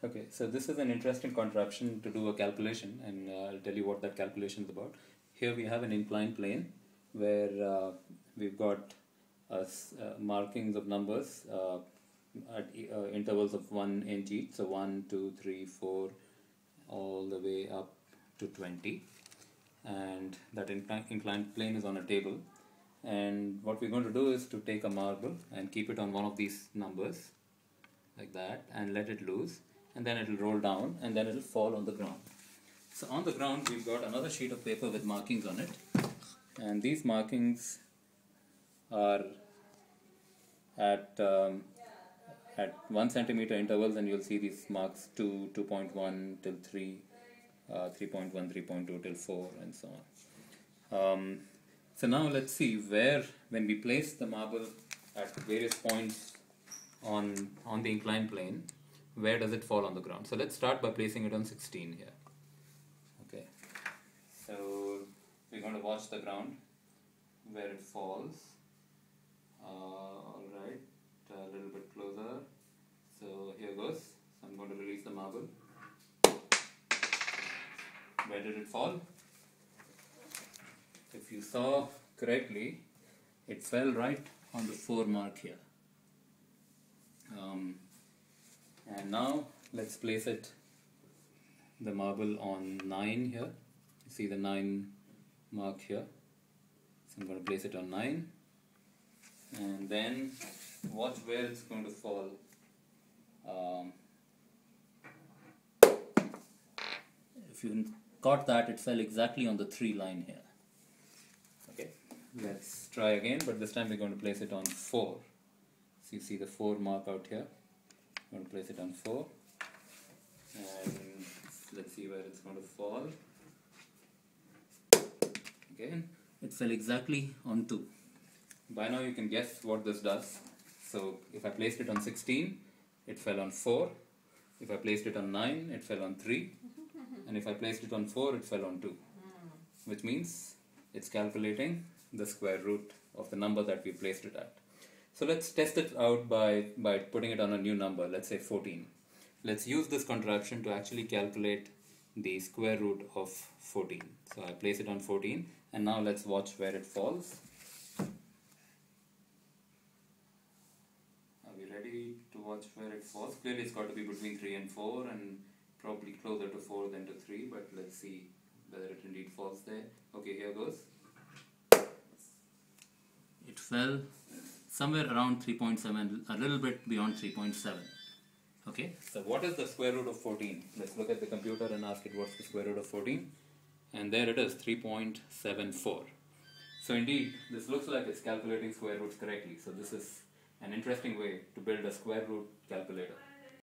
Okay, so this is an interesting contraption to do a calculation, and I'll tell you what that calculation is about. Here we have an inclined plane where we've got markings of numbers at intervals of 1 inch each, so 1, 2, 3, 4, all the way up to 20. And that inclined plane is on a table. And what we're going to do is to take a marble and keep it on one of these numbers, like that, and let it loose, and then it will roll down and then it will fall on the ground. So on the ground we've got another sheet of paper with markings on it, and these markings are at 1 centimeter intervals, and you'll see these marks 2, 2.1 till 3, 3.1, 3.2 till 4, and so on. So now let's see where, when we place the marble at various points on the inclined plane, where does it fall on the ground. So let's start by placing it on 16 here. Okay, so we're going to watch the ground where it falls. Alright, a little bit closer. So here goes. So I'm going to release the marble. Where did it fall? If you saw correctly, it fell right on the 4 mark here. And now let's place the marble on 9 here. You see the 9 mark here. So I'm going to place it on 9, and then watch where it's going to fall. If you caught that, it fell exactly on the 3 line here. Okay, let's try again, but this time we're going to place it on 4. So you see the 4 mark out here. I'm going to place it on 4, and let's see where it's going to fall. Again, it fell exactly on 2. By now you can guess what this does. So if I placed it on 16, it fell on 4. If I placed it on 9, it fell on 3. And if I placed it on 4, it fell on 2. Which means it's calculating the square root of the number that we placed it at. So let's test it out by putting it on a new number, let's say 14. Let's use this contraption to actually calculate the square root of 14. So I place it on 14, and now let's watch where it falls. Are we ready to watch where it falls? Clearly it's got to be between 3 and 4, and probably closer to 4 than to 3, but let's see whether it indeed falls there. Okay, here goes. It fell somewhere around 3.7, a little bit beyond 3.7. Okay, so what is the square root of 14? Let's look at the computer and ask it what's the square root of 14. And there it is, 3.74. So indeed, this looks like it's calculating square roots correctly. So this is an interesting way to build a square root calculator.